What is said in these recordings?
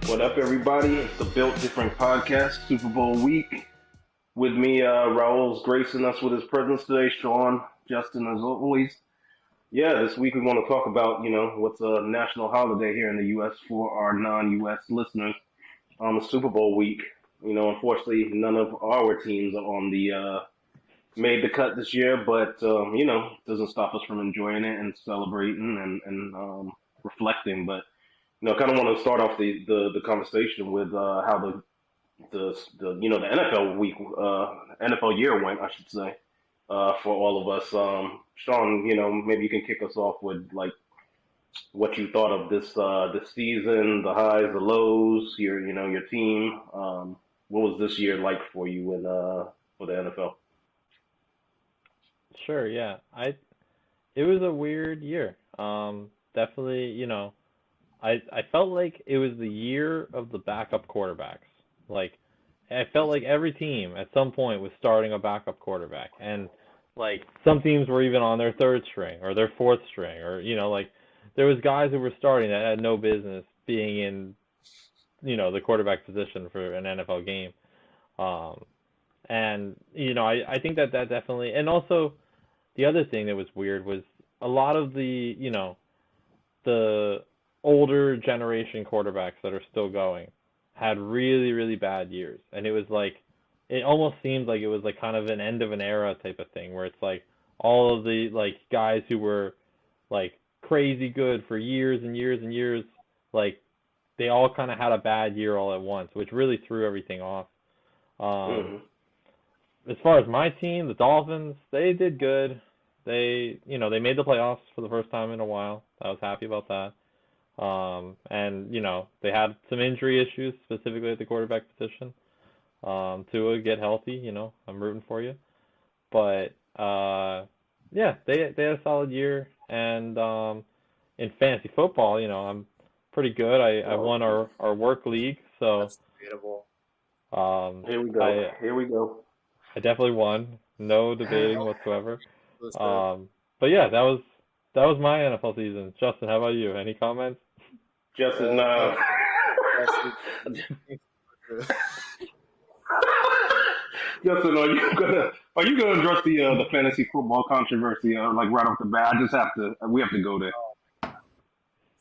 What up, everybody? It's the Built Different podcast, Super Bowl week. With me, Raul's gracing us with his presence today. Sean, Justin, as always. Yeah, this week we want to talk about, what's a national holiday here in the U.S. for our non-U.S. listeners on the Super Bowl week. Unfortunately, none of our teams are on the made the cut this year, but doesn't stop us from enjoying it and celebrating and reflecting. But kind of want to start off the conversation with how the NFL week NFL year went, I should say, for all of us. Sean, maybe you can kick us off with like what you thought of this season, the highs, the lows, your team. What was this year like for you in for the NFL? Sure, yeah. It was a weird year. Definitely, I felt like it was the year of the backup quarterbacks. Like I felt like every team at some point was starting a backup quarterback, and like some teams were even on their third string or their fourth string, or like there was guys who were starting that had no business being in the quarterback position for an NFL game. Um, and I think that definitely, and also the other thing that was weird was a lot of the older generation quarterbacks that are still going had really, really bad years. And it was like, it almost seemed like it was like kind of an end of an era type of thing where it's like all of the like guys who were like crazy good for years and years and years, like they all kind of had a bad year all at once, which really threw everything off. Um, Hmm. as far as my team, the Dolphins, they did good. They made the playoffs for the first time in a while. I was happy about that. And they had some injury issues, specifically at the quarterback position. Tua, get healthy. I'm rooting for you. But yeah, they had a solid year. And in fantasy football, I'm pretty good. I Oh, won our work league, so That's debatable. um, here we go. I Here we go. I definitely won. No debating whatsoever. Exclusive. Um, but yeah, that was my NFL season. Justin, how about you? Any comments? Justin, Mine especially exclusive. Justin, are you gonna address the fantasy football controversy like right off the bat? I just have to. We have to go there.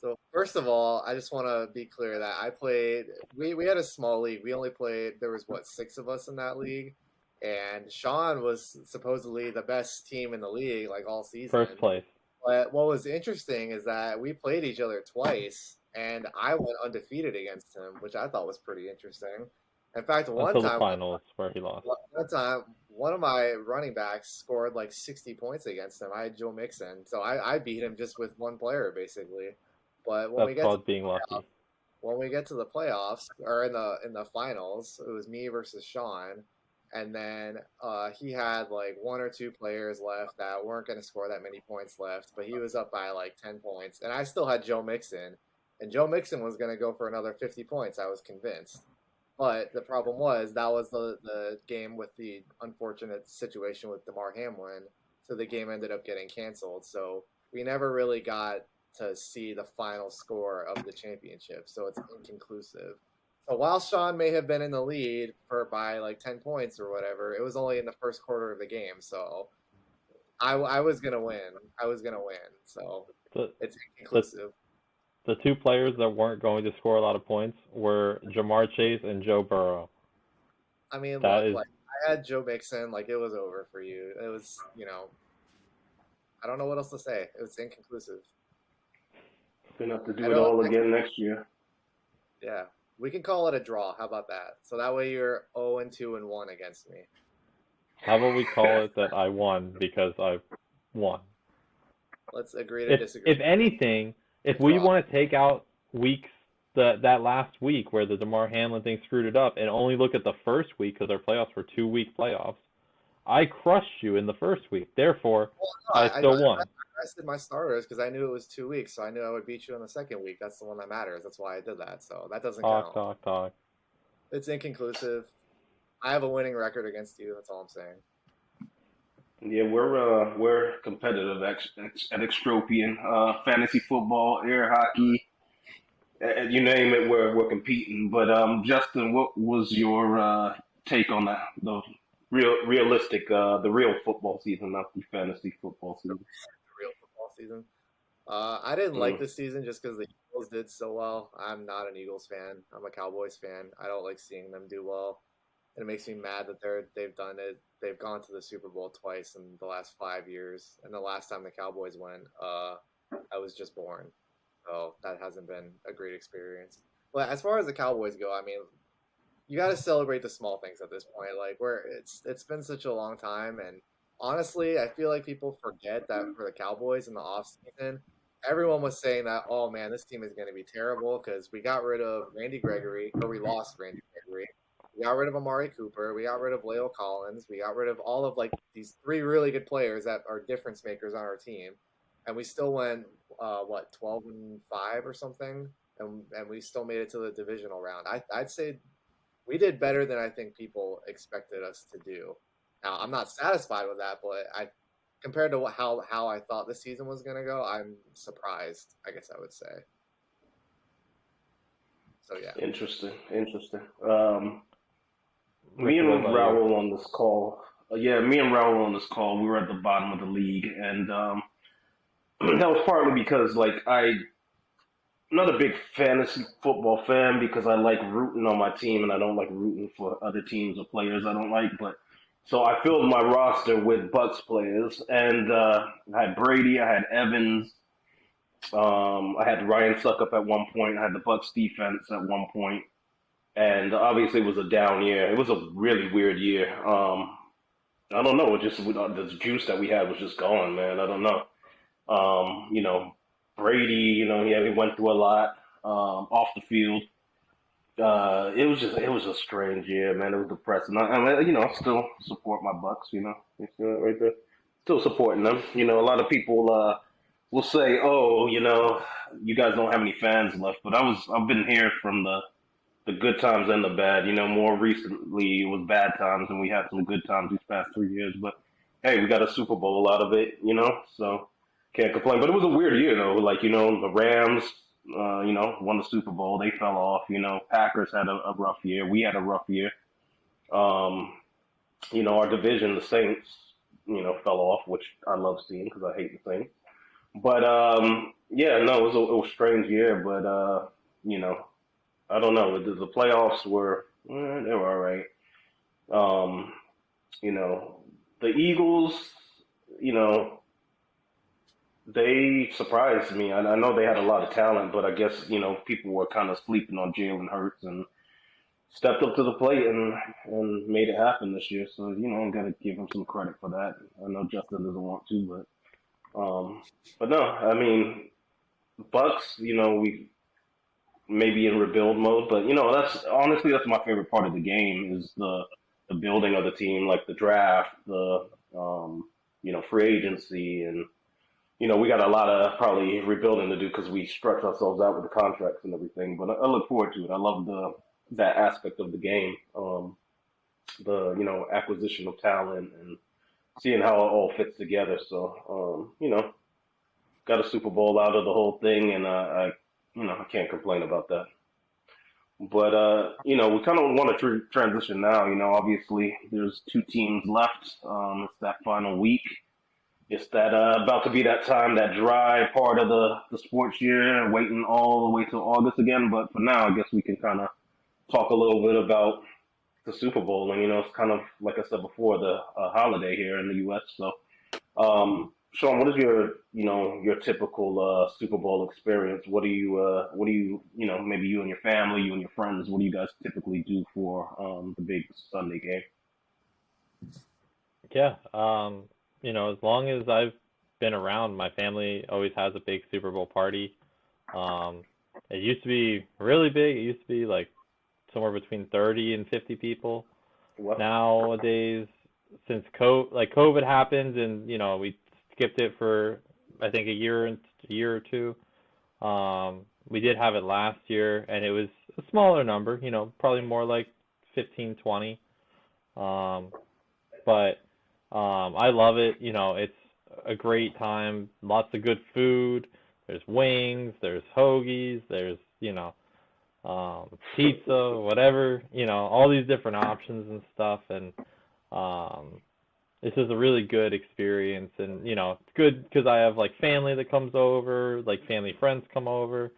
So first of all, I just want to be clear that I played. We had a small league. We only played. There was what, six of us in that league, and Sean was supposedly the best team in the league like all First season. place. But what was interesting is that we played each other twice, and I went undefeated against him, which I thought was pretty interesting. In fact, Until the finals where he lost. one time, one of my running backs scored like 60 points against him. I had Joe Mixon, so I beat him just with one player basically. But That's called being lucky. when we get to the playoffs or in the finals, it was me versus Sean, and then he had like one or two players left that weren't going to score that many points left, but he was up by like 10 points, and I still had Joe Mixon, and Joe Mixon was going to go for another 50 points. I was convinced. But the problem was that was the game with the unfortunate situation with Damar Hamlin, so the game ended up getting canceled. So we never really got to see the final score of the championship, so it's inconclusive. So while Sean may have been in the lead for by like 10 points or whatever, it was only in the first quarter of the game. So I was gonna win. I was gonna win. So The it's the inconclusive. the two players that weren't going to score a lot of points were Jamar Chase and Joe Burrow. I mean, That look, is like I had Joe Mixon, like it was over for you. It was, I don't know what else to say. It was inconclusive. Gonna have to I do it know. all again next year. Yeah, we can call it a draw. How about that? So that way you're 0 and 2 and 1 against me. how about we call it that I won because I won. Let's agree to If disagree. anything, if we Draw. want to take out weeks that last week where the Damar Hamlin thing screwed it up and only look at the first week because our playoffs were 2 week playoffs, I crushed you in the first week. Therefore, Well, no, I still I won. rested my starters because I knew it was 2 weeks, so I knew I would beat you in the second week. That's the one that matters. That's why I did that. So that doesn't Talk, count. talk, talk. It's inconclusive. I have a winning record against you. That's all I'm saying. Yeah, we're competitive at Extropian, fantasy football, air hockey, You name it, we're competing. But Justin, what was your take on the realistic, the real football season, not the fantasy football season? The real football season. I didn't like Mm, this season just because the Eagles did so well. I'm not an Eagles fan. I'm a Cowboys fan. I don't like seeing them do well. And it makes me mad that they've done it. They've gone to the Super Bowl twice in the last 5 years, and the last time the Cowboys went, I was just born, so that hasn't been a great experience. But as far as the Cowboys go, I mean, you got to celebrate the small things at this point. Like where it's been such a long time, and honestly, I feel like people forget that for the Cowboys in the offseason, everyone was saying that, oh man, this team is going to be terrible because we got rid of Randy Gregory, or we lost Randy Gregory. We got rid of Amari Cooper. We got rid of Leo Collins. We got rid of all of like these three really good players that are difference makers on our team, and we still went 12-5 or something, and we still made it to the divisional round. I'd say we did better than I think people expected us to do. Now, I'm not satisfied with that, but I compared to how I thought the season was going to go, I'm surprised, I guess I would say. So yeah. interesting, interesting. Me Ricky, and what about you? Raul on this call. Yeah, me and Raul on this call. We were at the bottom of the league, and that was partly because I'm not a big fantasy football fan because I like rooting on my team and I don't like rooting for other teams or players I don't like. But so I filled my roster with Bucks players, and I had Brady, I had Evans, I had Ryan Suckup at one point, I had the Bucks defense at one point, and obviously it was a down year. It was a really weird year. I don't know, it just the juice that we had was just gone, man. I don't know. You know, Brady, he went through a lot off the field. It was a strange year, man. It was depressing. I still support my Bucks. It's right there, still supporting them. A lot of people will say, "Oh, you guys don't have any fans left," but I've been here from the good times and the bad. More recently it was bad times, and we had some good times these past 3 years. But hey, we got a Super Bowl out of it, so can't complain. But it was a weird year though. Like the Rams, won the Super Bowl. They fell off. Packers had a rough year. We had a rough year. Um, our division, the Saints, fell off, which I love seeing because I hate the Saints. But yeah, no, it was a strange year. But you know, I don't know. The playoffs were they were all right. Um, you know, the Eagles, you know, they surprised me. I know they had a lot of talent, but I guess people were kind of sleeping on Jalen Hurts and stepped up to the plate and made it happen this year. So I'm gonna give him some credit for that. I know Justin doesn't want to, but no, I mean Bucks. We maybe in rebuild mode. But that's honestly that's my favorite part of the game is the building of the team, like the draft, the free agency, and we got a lot of probably rebuilding to do because we stretched ourselves out with the contracts and everything. But I look forward to it. I love the that aspect of the game, the acquisition of talent and seeing how it all fits together. So got a Super Bowl out of the whole thing, and I can't complain about that. But we kind of want to transition now. Obviously there's two teams left. It's that final week. It's that about to be that time, that dry part of the sports year, waiting all the way till August again. But for now, I guess we can kind of talk a little bit about the Super Bowl, and it's kind of like I said before, the holiday here in the U.S. So Sean, what is your typical Super Bowl experience? What do you maybe you and your family, you and your friends, what do you guys typically do for the big Sunday game? Yeah, as long as I've been around, my family always has a big Super Bowl party. Um, it used to be really big. It used to be like somewhere between 30 and 50 people. What? Nowadays, since COVID happened and we skipped it for I think a year or two. We did have it last year and it was a smaller number, probably more like 15, 20. Um, but I love it. It's a great time, lots of good food, There's wings, there's hoagies, there's, pizza, whatever, all these different options and stuff. And um, it's just a really good experience. And, it's good because I have like family that comes over, like family friends come over.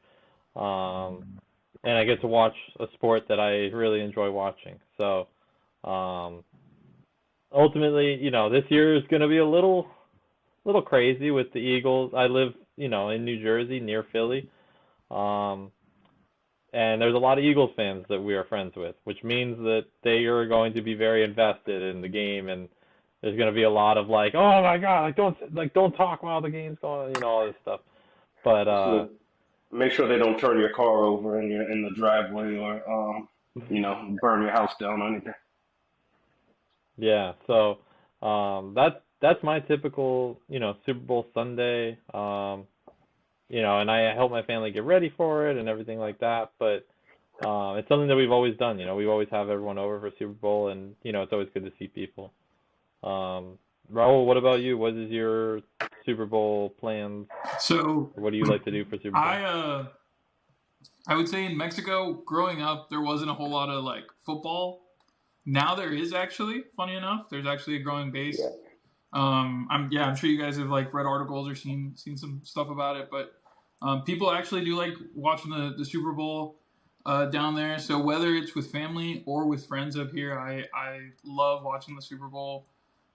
Um, and I get to watch a sport that I really enjoy watching. So, um, ultimately, this year is going to be a little crazy with the Eagles. I live, in New Jersey near Philly. Um, and there's a lot of Eagles fans that we are friends with, which means that they are going to be very invested in the game, and there's going to be a lot of like, oh my God, don't talk while the game's going, all this stuff. But So make sure they don't turn your car over in the driveway or burn your house down or anything. yeah, so that's my typical, Super Bowl Sunday. And I help my family get ready for it and everything like that. But it's something that we've always done. We always have everyone over for Super Bowl, and it's always good to see people. Raul, what about you? What is your Super Bowl plans? So What do you like to do for Super Bowl? I would say in Mexico, growing up, there wasn't a whole lot of like football. Now there is actually, funny enough, there's actually a growing base. Yeah. I'm sure you guys have like read articles or seen some stuff about it, but people actually do like watching the Super Bowl down there. So whether it's with family or with friends up here, I love watching the Super Bowl.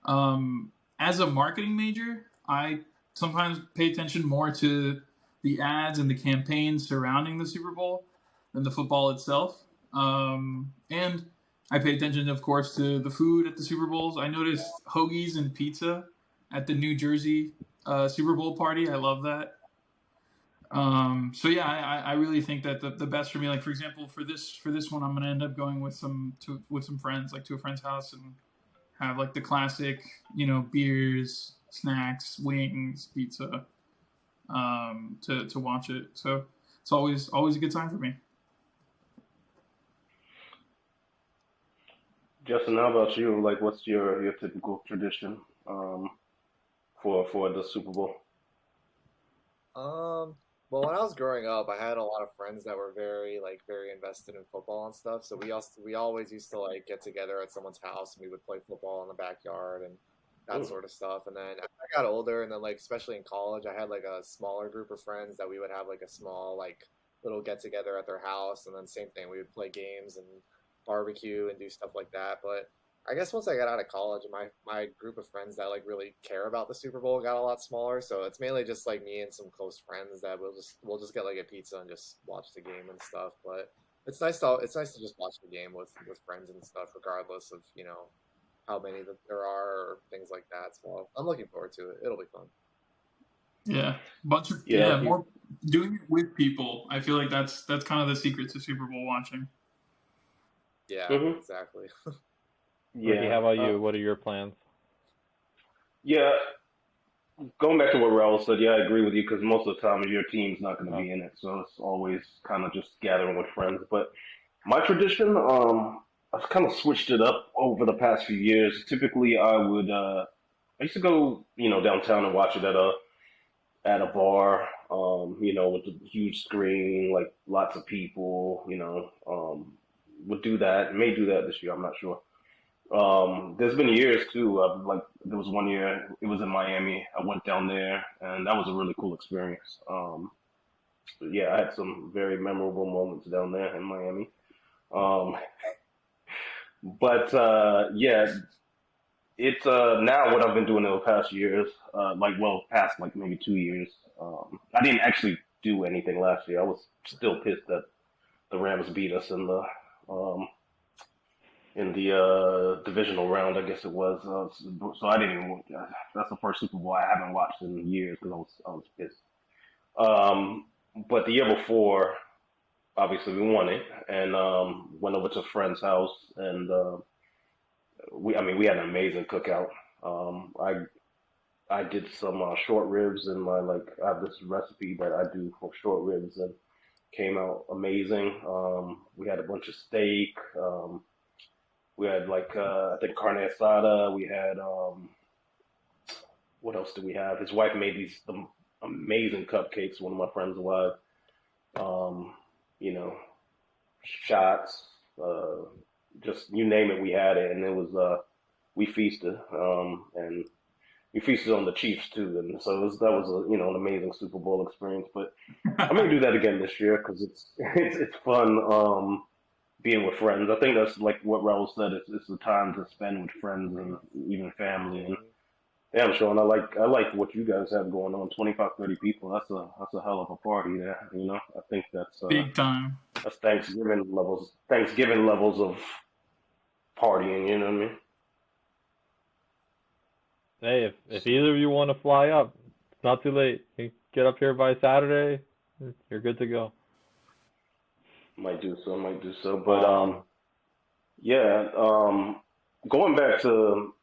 As a marketing major, I sometimes pay attention more to the ads and the campaigns surrounding the Super Bowl than the football itself. And I pay attention, of course, to the food at the Super Bowls. I noticed hoagies and pizza at the New Jersey Super Bowl party. I love that. So yeah, I really think that the best for me, like for example, for this one, I'm gonna end up going with some friends, like to a friend's house, and have like the classic, beers, snacks, wings, pizza, to watch it. So it's always a good time for me. Justin, how about you? Like, what's your typical tradition for the Super Bowl? Um, well, when I was growing up, I had a lot of friends that were very invested in football and stuff. So we always used to like get together at someone's house and we would play football in the backyard and that Mm. sort of stuff. And then as I got older, and then like especially in college, I had like a smaller group of friends that we would have like a small like little get together at their house, and then same thing, we would play games and barbecue and do stuff like that. But I guess once I got out of college, my group of friends that like really care about the Super Bowl got a lot smaller. So it's mainly just like me and some close friends that we'll just get like a pizza and just watch the game and stuff. But it's nice to just watch the game with friends and stuff, regardless of how many that there are or things like that. So I'm looking forward to it. It'll be fun. Yeah, Yeah. more doing it with people. I feel like that's kind of the secret to Super Bowl watching. Yeah, Hmm. exactly. Ricky, Yeah. how about you? What are your plans? Yeah. Going back to what Raul said, yeah, I agree with you because most of the time your team's not going to Oh, be in it, so it's always kind of just gathering with friends. But my tradition, I've kind of switched it up over the past few years. Typically, I used to go, downtown and watch it at a bar, with a huge screen, like lots of people, would do that. May do that this year, I'm not sure. There's been years too. Like there was one year it was in Miami. I went down there, and that was a really cool experience. Yeah, I had some very memorable moments down there in Miami. Um, but yeah, it's now what I've been doing in the past years, past like maybe 2 years. I didn't actually do anything last year. I was still pissed that the Rams beat us um, in the divisional round, I guess it was. So I didn't even. That's the first Super Bowl I haven't watched in years because I was pissed. Um, but the year before, obviously we won it, and went over to a friend's house, and we had an amazing cookout. I did some short ribs, and I have this recipe that I do for short ribs, and came out amazing. We had a bunch of steak. We had I think carne asada. We had what else did we have? His wife made these amazing cupcakes. One of my friends alive. Um, you know, shots, just you name it, we had it, and it was we feasted, and we feasted on the Chiefs too, and so that was a an amazing Super Bowl experience. But I may do that again this year because it's it's fun being with friends. I think that's like what Raul said. It's the time to spend with friends and even family. And Mhm. damn, Sean, I like what you guys have going on. 25, 30 people. That's a hell of a party there. I think Big time. that's Thanksgiving levels of partying. You know what I mean? Hey, if So either of you want to fly up, it's not too late. You get up here by Saturday, you're good to go. might do so. But Um, yeah. Going back to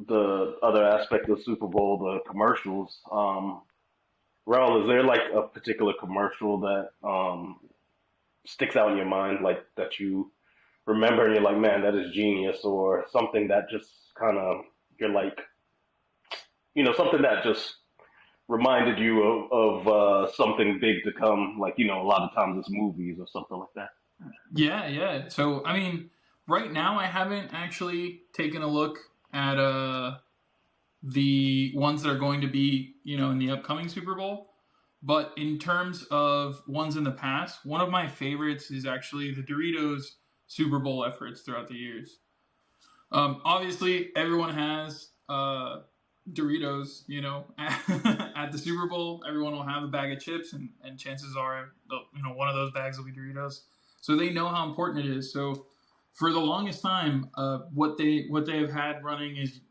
the other aspect of the Super Bowl, the commercials. Raul, is there like a particular commercial that sticks out in your mind, like that you remember and you're like, man, that is genius, or something that just kind of you're like, something that just reminded you of something big to come, like a lot of times it's movies or something like that. Yeah, yeah. So I mean, right now I haven't actually taken a look at the ones that are going to be, in the upcoming Super Bowl. But in terms of ones in the past, one of my favorites is actually the Doritos Super Bowl efforts throughout the years. Obviously, everyone has Doritos, at the Super Bowl. Everyone will have a bag of chips, and chances are, one of those bags will be Doritos. So they know how important it is. So for the longest time, what they have had running is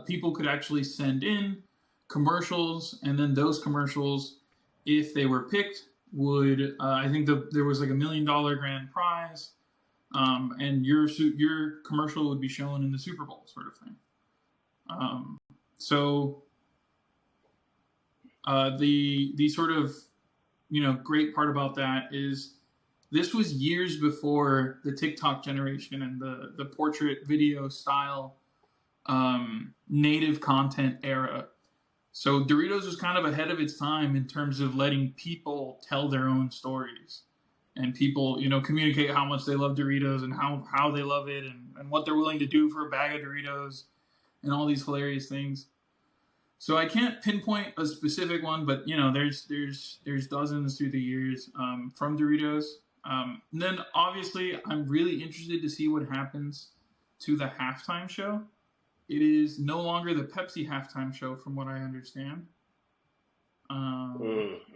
people could actually send in commercials, and then those commercials, if they were picked, would I think there was like $1 million grand prize, and your commercial would be shown in the Super Bowl, sort of thing. So the sort of great part about that is this was years before the TikTok generation and the portrait video style native content era. So Doritos was kind of ahead of its time in terms of letting people tell their own stories and people, communicate how much they love Doritos and how they love it and what they're willing to do for a bag of Doritos and all these hilarious things. So I can't pinpoint a specific one, but there's dozens through the years from Doritos. And then obviously I'm really interested to see what happens to the halftime show. It is no longer the Pepsi halftime show, from what I understand. Um,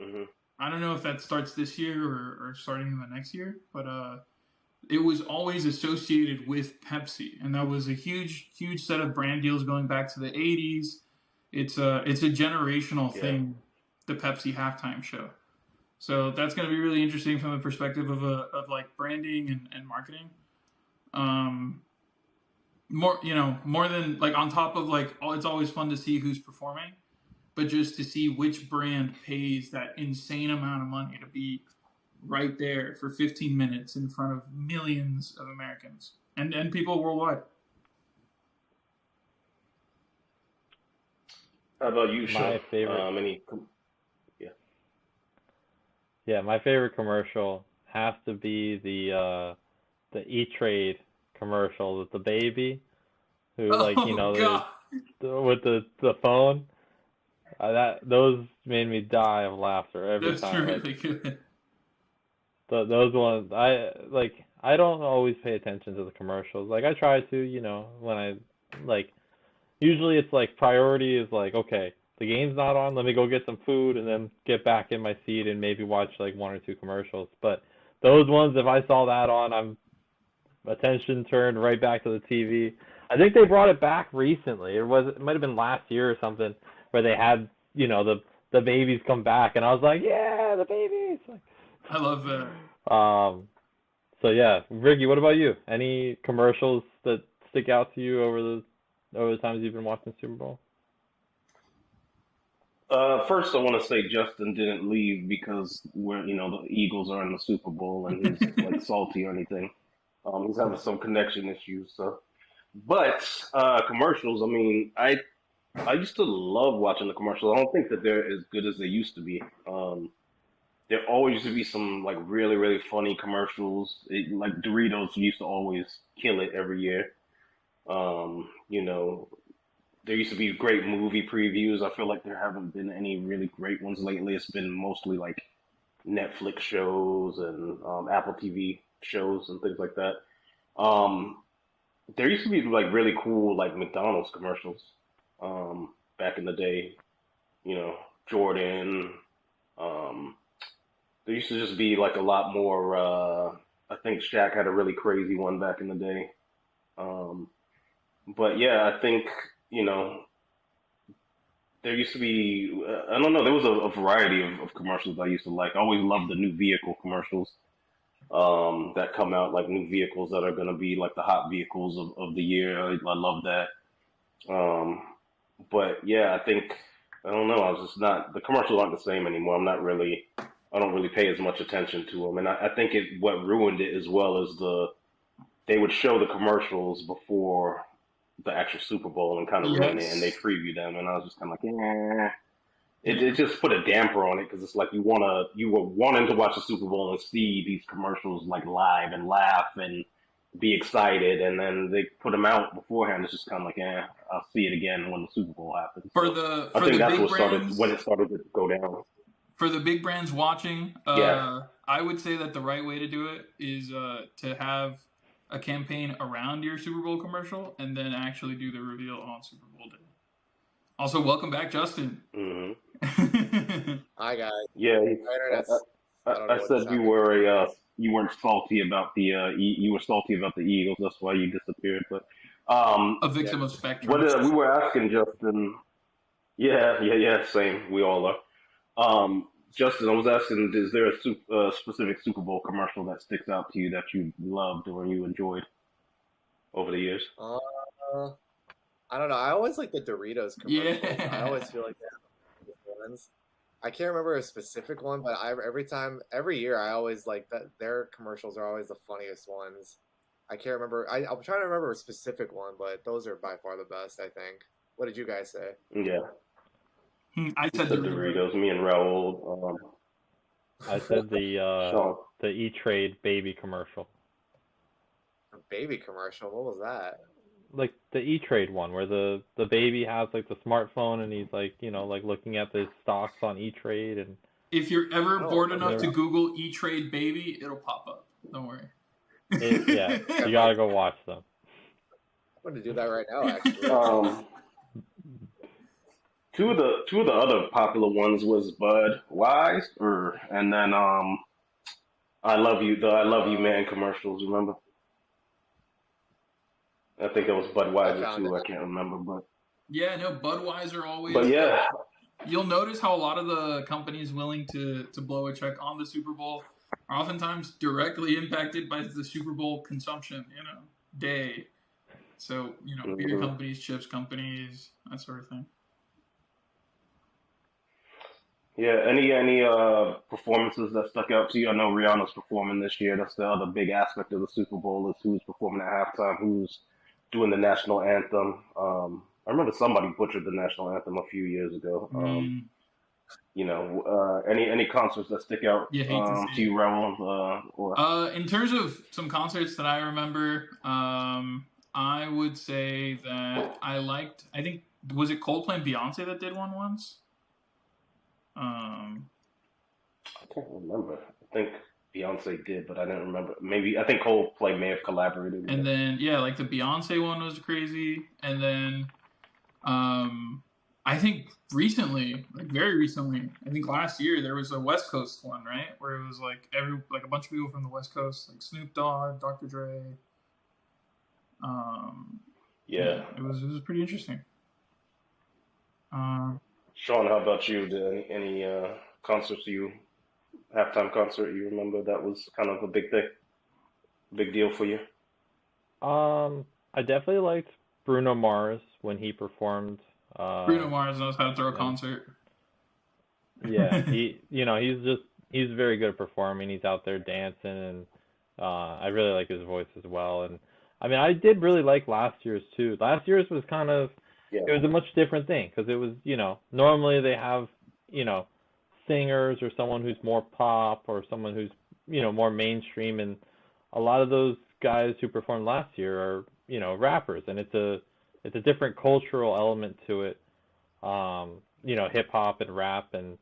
Mm-hmm. I don't know if that starts this year or starting in the next year, but it was always associated with Pepsi, and that was a huge set of brand deals going back to the '80s. It's a generational Yeah. thing, the Pepsi halftime show. So that's going to be really interesting from the perspective of like branding and marketing. Um, more than like on top of like it's always fun to see who's performing, but just to see which brand pays that insane amount of money to be right there for 15 minutes in front of millions of Americans and people worldwide. How about you, Sean? my favorite, Yeah. yeah, my favorite commercial has to be the E Trade commercial with the baby who like Oh God, with the phone. That those made me die of laughter every that's time. Like really good. those ones, I don't always pay attention to the commercials. Like I try to, when I like usually it's like priority is like okay, the game's not on, let me go get some food and then get back in my seat and maybe watch like one or two commercials. But those ones, if I saw that on, I'm attention turned right back to the TV. I think they brought it back recently. It might have been last year or something where they had the babies come back and I was like, yeah, the babies. I love that. Um, so yeah, Ricky, what about you? Any commercials that stick out to you over the times you've been watching Super Bowl? First, I want to say Justin didn't leave because the Eagles are in the Super Bowl and he's like salty or anything. He's having some connection issues. So, but commercials. I mean, I I used to love watching the commercials. I don't think that they're as good as they used to be. There always used to be some like really really funny commercials. Like Doritos used to always kill it every year. You know, there used to be great movie previews. I feel like there haven't been any really great ones lately. It's been mostly like Netflix shows and Apple TV shows and things like that. Um, there used to be like really cool like McDonald's commercials back in the day. You know, Jordan. Um, there used to just be like a lot more. I think Shaq had a really crazy one back in the day. Um, but yeah, I think you know there used to be. I don't know. There was a variety of commercials I used to like. I always loved the new vehicle commercials that come out, like new vehicles that are going to be like the hot vehicles of the year. I love that. Um, but yeah, I think I don't know. I was just not the commercials aren't the same anymore. I'm not really. I don't really pay as much attention to them, and I think what ruined it as well is they would show the commercials before the actual Super Bowl and kind of ruin it, and they Yes. preview them, and I was just kind of like, eh. It Yeah. just put a damper on it because it's like you were wanting to watch the Super Bowl and see these commercials like live and laugh and be excited, and then they put them out beforehand. It's just kind of like, I'll see it again when the Super Bowl happens. For So the I for think the that's big what started when brands, it started to go down. for the big brands watching, Yeah. I would say that the right way to do it is to have a campaign around your Super Bowl commercial and then actually do the reveal on Super Bowl day. Also, welcome back, Justin. hmm Hi guys. Yeah. My internet's. I don't I know what just said happened. you weren't salty about you were salty about the Eagles. That's why you disappeared. But A Yeah. victim of what spectrum. we were asking Justin. Yeah. Same. We all are. Justin, I was asking, is there a specific Super Bowl commercial that sticks out to you that you loved or you enjoyed over the years? Uh, I don't know. I always like the Doritos commercials. I Yeah. always feel like they're the ones. I can't remember a specific one, but every year, I always like that. Their commercials are always the funniest ones. I can't remember. I'm trying to remember a specific one, but those are by far the best, I think. What did you guys say? Yeah, I he said said Doritos. Doritos. Me and Raul, I said Sean. the E-Trade baby commercial. A baby commercial. What was that? Like the E-Trade one where the baby has like the smartphone and he's like, like looking at the stocks on E-Trade and If you're ever I don't bored remember enough to there that. Google E-Trade Baby, it'll pop up. Don't worry. yeah, I you might. gotta go watch them. I'm going to do that right now, actually. Um, two of the other popular ones was Bud Wise, and then I love you Uh, man commercials. Remember? I think that was I Budweiser found it. too. I can't remember, Yeah, no, Budweiser but always. yeah, You'll notice how a lot of the companies willing to blow a check on the Super Bowl are oftentimes directly impacted by the Super Bowl consumption, day. So, beer hmm companies, chips companies, that sort of thing. yeah. Any performances that stuck out to you? I know Rihanna's performing this year. That's the other big aspect of the Super Bowl is who's performing at halftime, who's doing the national anthem. I remember somebody butchered the national anthem a few years ago. Mm, Any concerts that stick out you hate to to see you, it. Raul? Or In terms of some concerts that I remember, I would say that I think, was it Coldplay and Beyonce that did one once? Um, I can't remember. I think Beyonce did, but I didn't remember. Maybe I think Coldplay may have collaborated with and her. then, yeah, like the Beyonce one was crazy. And then, I think recently, like very recently, I think last year, there was a West Coast one, right? Where it was like a bunch of people from the West Coast, like Snoop Dogg, Dr. Dre. Um, Yeah. yeah, it was pretty interesting. Um, Sean, how about you? Did any concerts you halftime concert you remember that was kind of a big deal for you? I definitely liked Bruno Mars when he performed. Bruno Mars knows how to throw a And concert. yeah, he's very good at performing. He's out there dancing, and I really like his voice as well. And I mean, I did really like last year's too. Last year's was kind of Yeah. it was a much different thing because it was, normally they have, singers or someone who's more pop or someone who's, more mainstream, and a lot of those guys who performed last year are, rappers, and it's a different cultural element to it. Hip hop and rap, and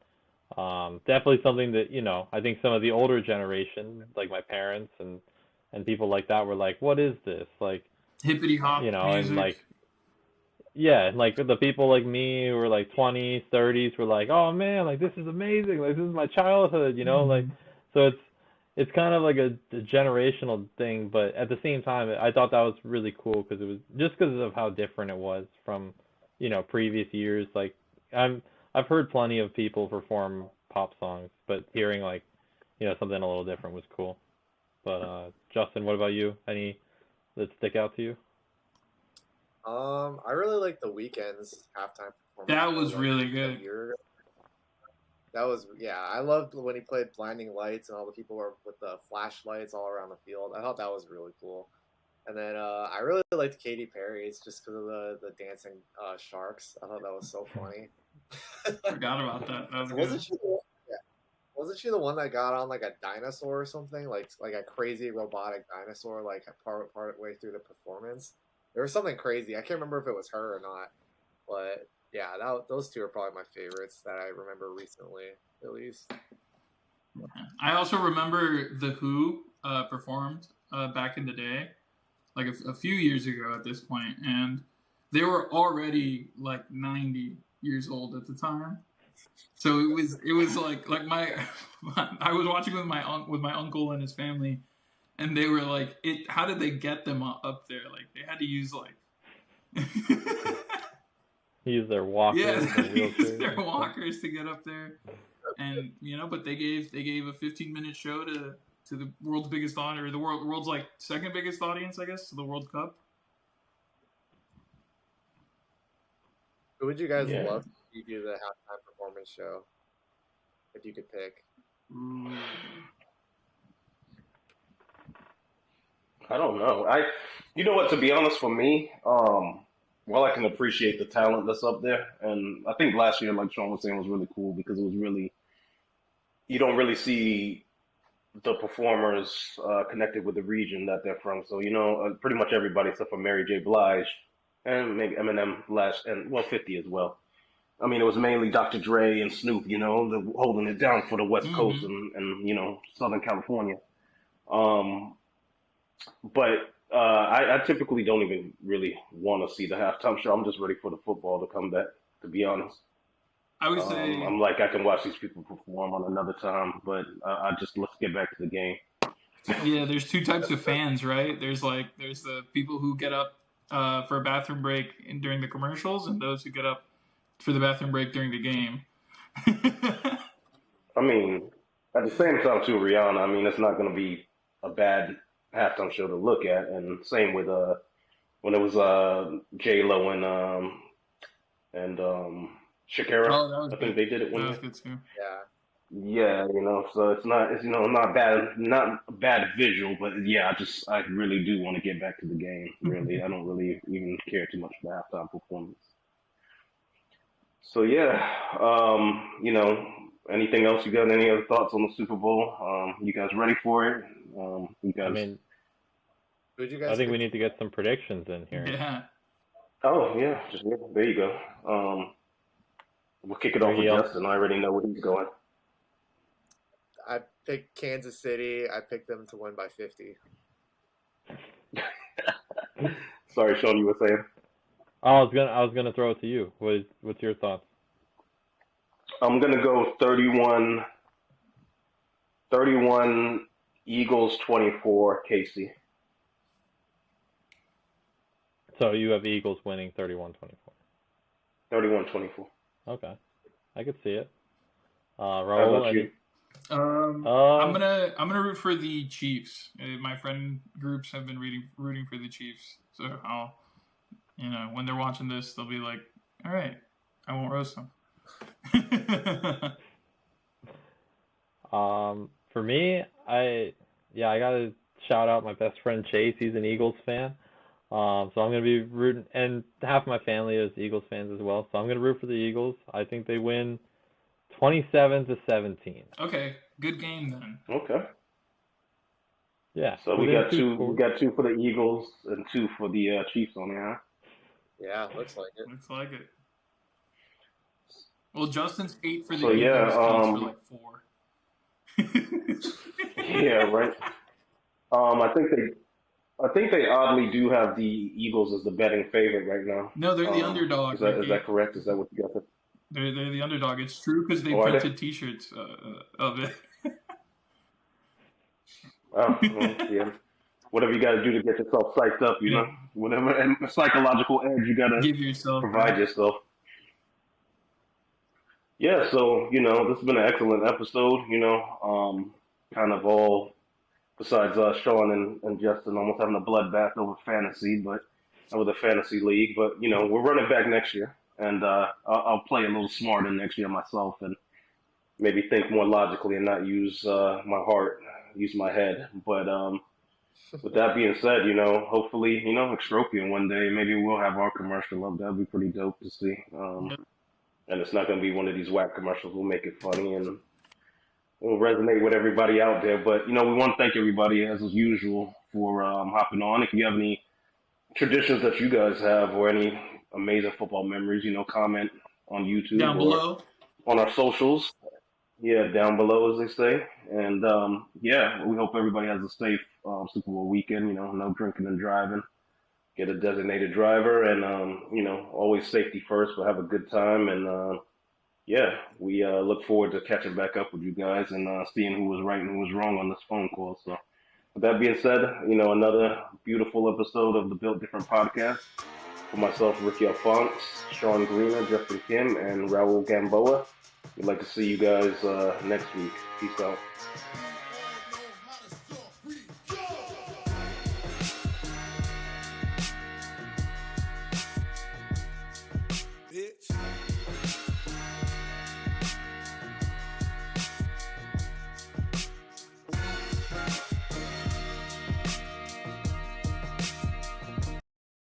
definitely something that, I think some of the older generation, like my parents and people like that, were like, what is this? Like, Hippity hop and music. like, yeah, and like the people like me who were like 20s, 30s were like, oh man, like this is amazing, like this is my childhood, like, so it's kind of like a generational thing, but at the same time, I thought that was really cool because it was just because of how different it was from, previous years. Like, I've heard plenty of people perform pop songs, but hearing like, something a little different was cool. But Justin, what about you? Any that stick out to you? I really like the Weeknd's halftime performance. That was like really a good. year ago. That was, yeah. I loved when he played Blinding Lights and all the people were with the flashlights all around the field. I thought that was really cool. And then I really liked Katy Perry's just because of the dancing sharks. I thought that was so funny. Forgot about that. That was Wasn't good. she? Yeah. Wasn't she the one that got on like a dinosaur or something, like a crazy robotic dinosaur, like part way through the performance? There was something crazy. I can't remember if it was her or not, but yeah, those two are probably my favorites that I remember recently, at least. I also remember the Who performed back in the day, like a few years ago at this point, and they were already like 90 years old at the time. So it was like I was watching with my uncle and his family, and they were like, how did they get them up there? Like they had to use like Use their walkers yeah, and they used wheelchairs their and stuff. walkers to get up there, and but they gave a 15-minute show to the world's biggest audience, or the world's like second biggest audience, I guess, to the World Cup. Who would you guys Yeah. love to do the halftime performance show if you could pick? I don't know. You know what? To be honest, for me, while I can appreciate the talent that's up there, and I think last year, like Sean was saying, was really cool because it was really you don't really see the performers connected with the region that they're from. So pretty much everybody except for Mary J. Blige and maybe Eminem last, and well, 50 as well. I mean, it was mainly Dr. Dre and Snoop, holding it down for the West Coast Mm-hmm. and Southern California. Um, but I typically don't even really want to see the halftime show. I'm just ready for the football to come back, to be honest. I would say I'm like, I can watch these people perform on another time, but let's get back to the game. yeah. There's two types of fans, right? There's the people who get up for a bathroom break during the commercials, and those who get up for the bathroom break during the game. I mean, at the same time, too, Rihanna. I mean, it's not going to be a bad halftime show to look at, and same with when it was J Lo and Shakira. Oh, that was I think good. they did it That one was year. good too. Yeah. Yeah, so it's not bad, not a bad visual, but yeah, I really do want to get back to the game. Really, I don't really even care too much about halftime performance. So yeah, anything else you got? Any other thoughts on the Super Bowl? You guys ready for it? You I guys? mean, Who'd you I guys think we pick? need to get some predictions in here. Yeah. Oh yeah, there you go. We'll kick it off with Ricky, Justin. I already know where he's going. I picked Kansas City. I picked them to win by 50. Sorry, Sean, you were saying. I was gonna throw it to you. What's your thoughts? I'm gonna go 31 Eagles, 24 KC. So you have Eagles winning 31-24. 31-24. Okay, I could see it. How Raul, about you? I'm Um, gonna root for the Chiefs. My friend groups have been rooting for the Chiefs, so I'll when they're watching this, they'll be like, "All right, I won't roast them." for me, I gotta shout out my best friend Chase. He's an Eagles fan. So I'm gonna be rooting, and half my family is Eagles fans as well. So I'm gonna root for the Eagles. I think they win 27-17. Okay, good game then. Okay. Yeah. So we within got two two. We scores. got two for the Eagles and two for the Chiefs on there. Huh? Yeah, looks like it. Looks like it. Well, Justin's 8 for the So yeah, Eagles counts for like 4. yeah, right. I think they oddly do have the Eagles as the betting favorite right now. No, they're the underdog, Is Ricky. that correct? Is that what you got? They're the underdog. It's true because they Oh, are they? printed T-shirts of it. Oh, well, yeah. Whatever you got to do to get yourself psyched up, you Yeah. know. Whatever and psychological edge you got to Give yourself provide that. yourself. Yeah, so this has been an excellent episode. Kind of all besides Sean and Justin almost having a bloodbath over fantasy, but over the fantasy league. But we're running back next year, and I'll play a little smarter next year myself, and maybe think more logically and not use my heart, use my head. But with that being said, hopefully, Extropian one day, maybe we'll have our commercial up. That'd be pretty dope to see. Yep. And it's not going to be one of these whack commercials. We'll make it funny and it'll resonate with everybody out there. But, we want to thank everybody, as usual, for hopping on. If you have any traditions that you guys have or any amazing football memories, comment on YouTube Down or below. on our socials. Yeah, down below, as they say. And, we hope everybody has a safe Super Bowl weekend, no drinking and driving. Get a designated driver and, always safety first, but have a good time. And, we look forward to catching back up with you guys and seeing who was right and who was wrong on this phone call. So, with that being said, another beautiful episode of the Built Different podcast. For myself, Ricky Alphonse, Sean Greener, Justin Kim, and Raul Gamboa. We'd like to see you guys next week. Peace out.